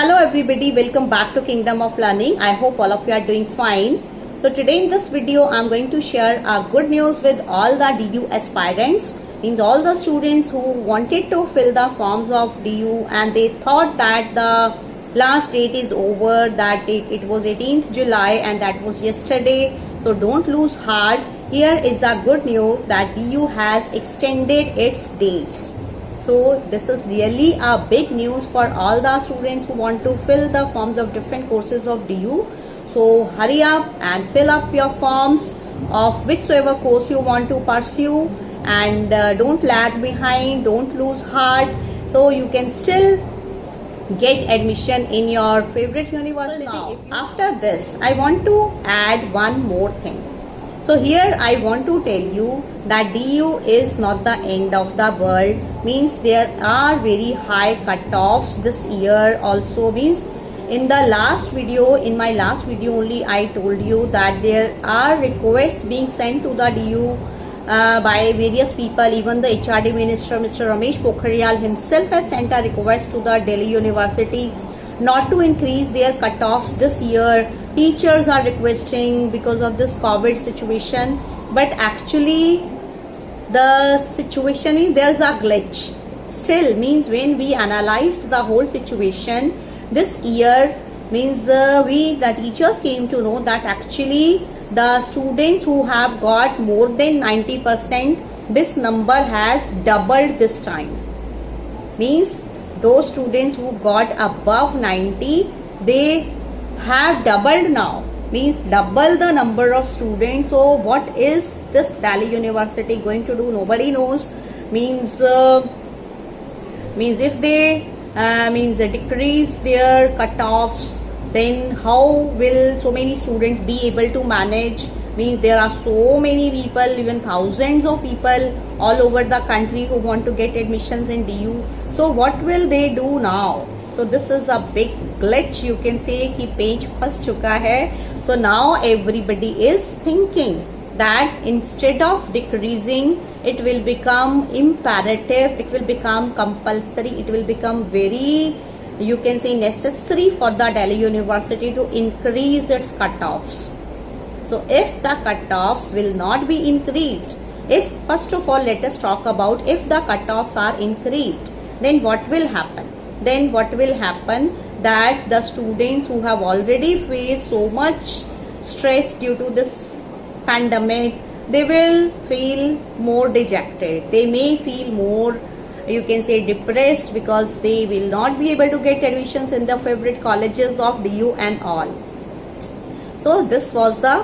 Hello everybody, welcome back to Kingdom of Learning. I hope all of you are doing fine. So today in this video, I'm going to share a good news with all the DU aspirants. Means all the students who wanted to fill the forms of DU and they thought that the last date is over, that it was 18th July and that was yesterday. So don't lose heart. Here is a good news that DU has extended its dates. So this is really a big news for all the students who want to fill the forms of different courses of DU. So hurry up and fill up your forms of whichsoever course you want to pursue, and don't lag behind, don't lose heart. So you can still get admission in your favorite university. So now, after this, I want to add one more thing. So here I want to tell you that DU is not the end of the world. Means there are very high cutoffs this year also. Means in the last video, in my last video only, I told you that there are requests being sent to the DU by various people. Even the HRD minister, Mr. Ramesh Pokhriyal himself has sent a request to the Delhi University not to increase their cutoffs this year. Teachers are requesting because of this COVID situation, but actually the situation is there's a glitch. Still means when we analyzed the whole situation this year, means the teachers came to know that actually the students who have got more than 90%, this number has doubled this time. Means those students who got above 90, they have doubled now. Means double the number of students. So what is this Delhi University going to do? Nobody knows. Means if they decrease their cutoffs, then how will so many students be able to manage? Means there are so many people, even thousands of people all over the country who want to get admissions in DU. So what will they do now? So this is a big glitch, you can say कि page फंस चुका है. So now everybody is thinking that instead of decreasing, it will become imperative, it will become compulsory, it will become very, you can say, necessary for the Delhi University to increase its cutoffs. So if the cutoffs will not be increased, if first of all let us talk about if the cutoffs are increased, then what will happen? Then what will happen that the students who have already faced so much stress due to this pandemic, they will feel more dejected. They may feel more, you can say, depressed because they will not be able to get admissions in their favorite colleges of DU and all. So this was the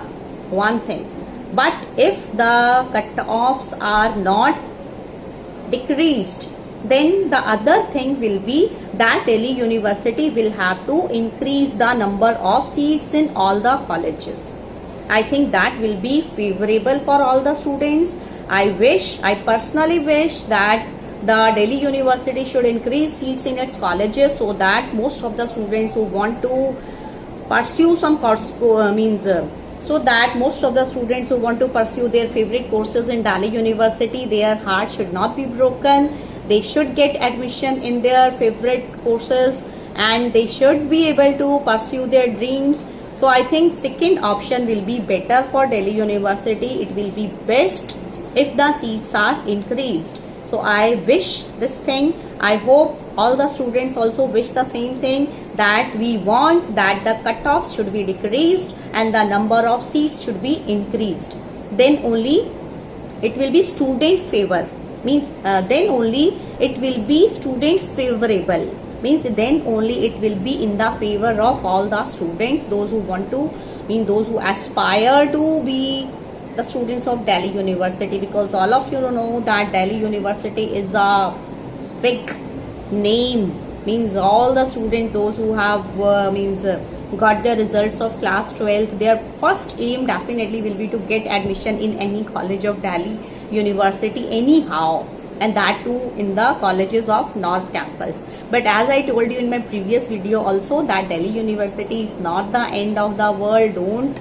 one thing. But if the cutoffs are not decreased, then the other thing will be that Delhi University will have to increase the number of seats in all the colleges. I think that will be favorable for all the students. I personally wish that the Delhi University should increase seats in its colleges so that most of the students who want to pursue some course so that most of the students who want to pursue their favorite courses in Delhi University, their heart should not be broken. They should get admission in their favorite courses and they should be able to pursue their dreams. So I think second option will be better for Delhi University. It will be best if the seats are increased. So I wish this thing. I hope all the students also wish the same thing, that we want that the cutoffs should be decreased and the number of seats should be increased. Then only it will be student favor. Means then only it will be student favorable. Means then only it will be in the favor of all the students, those who want to, those who aspire to be the students of Delhi University, because all of you know that Delhi University is a big name. Means all the students, those who have got their results of class 12th, their first aim definitely will be to get admission in any college of Delhi University anyhow, and that too in the colleges of North Campus. But as I told you in my previous video also, that Delhi University is not the end of the world. Don't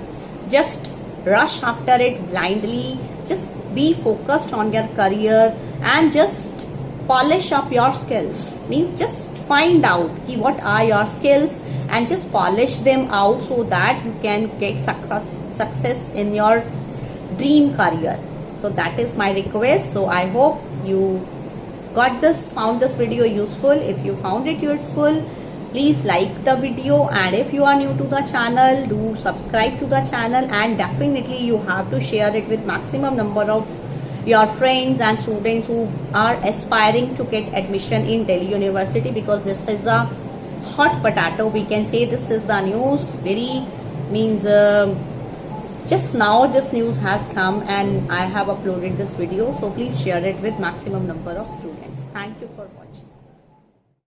just rush after it blindly. Just be focused on your career and just polish up your skills. Means just find out what are your skills and just polish them out so that you can get success in your dream career. So that is my request. So I hope you found this video useful. If you found it useful, please like the video, and if you are new to the channel, do subscribe to the channel, and definitely you have to share it with maximum number of your friends and students who are aspiring to get admission in Delhi University, because this is a hot potato, we can say. This is the news, just now this news has come and I have uploaded this video. So please share it with maximum number of students. Thank you for watching.